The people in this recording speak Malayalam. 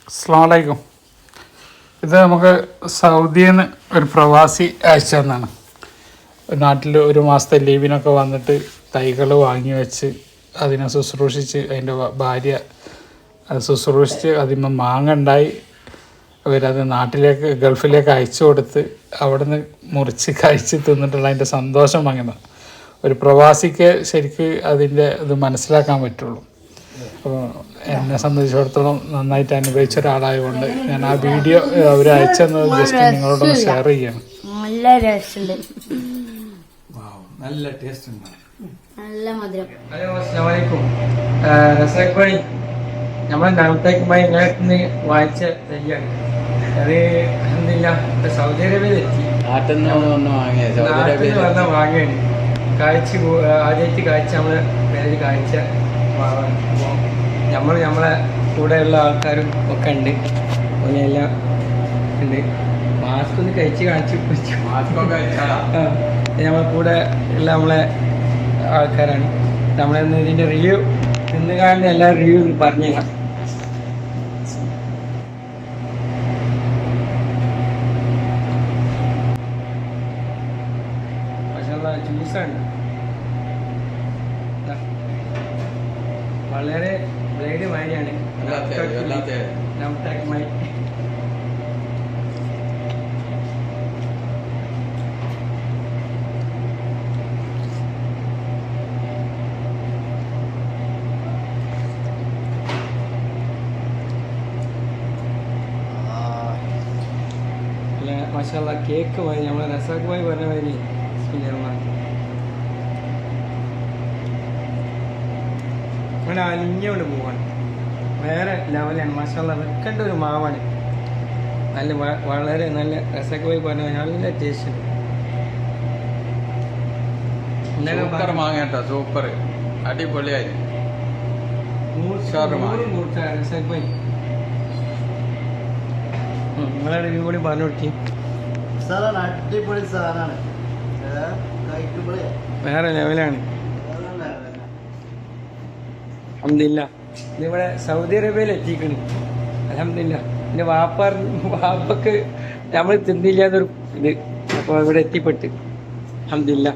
അസ്സലാമു അലൈക്കും. ഇത് നമുക്ക് സൗദിയിൽ നിന്ന് ഒരു പ്രവാസി അയച്ചു തന്നാണ്. നാട്ടിൽ ഒരു മാസത്തെ ലീവിനൊക്കെ വന്നിട്ട് തൈകൾ വാങ്ങി വെച്ച് അതിനെ ശുശ്രൂഷിച്ച് അതിൻ്റെ ഭാര്യ അത് ശുശ്രൂഷിച്ച് അതിന് മാങ്ങ ഉണ്ടായി അവരത് നാട്ടിലേക്ക് ഗൾഫിലേക്ക് അയച്ചു കൊടുത്ത് അവിടെ നിന്ന് മുറിച്ച് കഴിച്ച് തിന്നിട്ടുള്ള അതിൻ്റെ സന്തോഷം അങ്ങനെ ഒരു പ്രവാസിക്ക് ശരിക്ക് അതിൻ്റെ ഇത് മനസ്സിലാക്കാൻ പറ്റുള്ളൂ. അപ്പോൾ എന്നെ സംബന്ധിച്ചിടത്തോളം നന്നായിട്ട് അനുഭവിച്ച ഒരാളായതുകൊണ്ട് ഞാൻ ആ വീഡിയോ അവർ അയച്ചെന്നത് ജസ്റ്റ് നിങ്ങളോടൊന്ന് ഷെയർ ചെയ്യണം. നല്ല ടേസ്റ്റ് നല്ല ടേസ്റ്റ് ഉണ്ട്, നല്ല മധുരം. ഹലോ അസ്സലാമു അലൈക്കും. റസാഖ് ഭായി, നമ്മളെ നൗഫീഖ് ഭായി ഇങ്ങനെ വായിച്ച തയ്യാണ്. അത് എന്തില്ല സൗദി അറേബ്യയിലെത്തി നാട്ടിൽ വന്ന വാങ്ങിയാണ്. കാഴ്ച ആദ്യമായിട്ട് കാഴ്ച നമ്മളെ പേരിൽ കാഴ്ച അപ്പോൾ നമ്മളെ കൂടെയുള്ള ആൾക്കാരും ഒക്കെ ഉണ്ട്, ഓനെല്ലാം ഉണ്ട്. മാസ്ക് ഒന്ന് കഴിച്ച് കാണിച്ച് മാസ്കൊക്കെ നമ്മളെ കൂടെ ഉള്ള നമ്മളെ ആൾക്കാരാണ്. നമ്മളെന്ന് ഇതിൻ്റെ റിവ്യൂ ഇന്ന് കാണുന്ന എല്ലാ റിവ്യൂ പറഞ്ഞേക്കാം. ജ്യൂസാണ് വളരെ ബ്ലേഡ് മാതിരിയാണ്. മാഷാ കേക്ക് മാതിരി നമ്മളെ റസാഖ് ഭായി പറഞ്ഞ മാതിരി അങ്ങനെ അലിഞ്ഞുകൊണ്ട് പോവാണ്. വേറെ ലെവലാണ് മാഷാ വെക്കേണ്ട ഒരു മാവാണ്. നല്ല വളരെ നല്ല റസാഖ് ഭായി പറഞ്ഞ നല്ല ടേസ്റ്റ്. മാങ്ങ കേട്ടോ, സൂപ്പർ അടിപൊളിയായി. റസാഖ് ഭായി നിങ്ങളെ റിവ്യൂ കൂടി പറഞ്ഞു കൊടുക്കി. അടിപൊളി സാധനമാണ്, വേറെ ലെവലാണ്. അൽഹംദുലില്ലാ ഇതിവിടെ സൗദി അറേബ്യയിൽ എത്തിക്കണ്. അൽഹംദുലില്ലാ എൻ്റെ വാപ്പക്ക് നമ്മൾ തിന്നില്ലാന്നൊരു ഇത് അപ്പോൾ ഇവിടെ എത്തിപ്പെട്ട് അൽഹംദുലില്ലാ.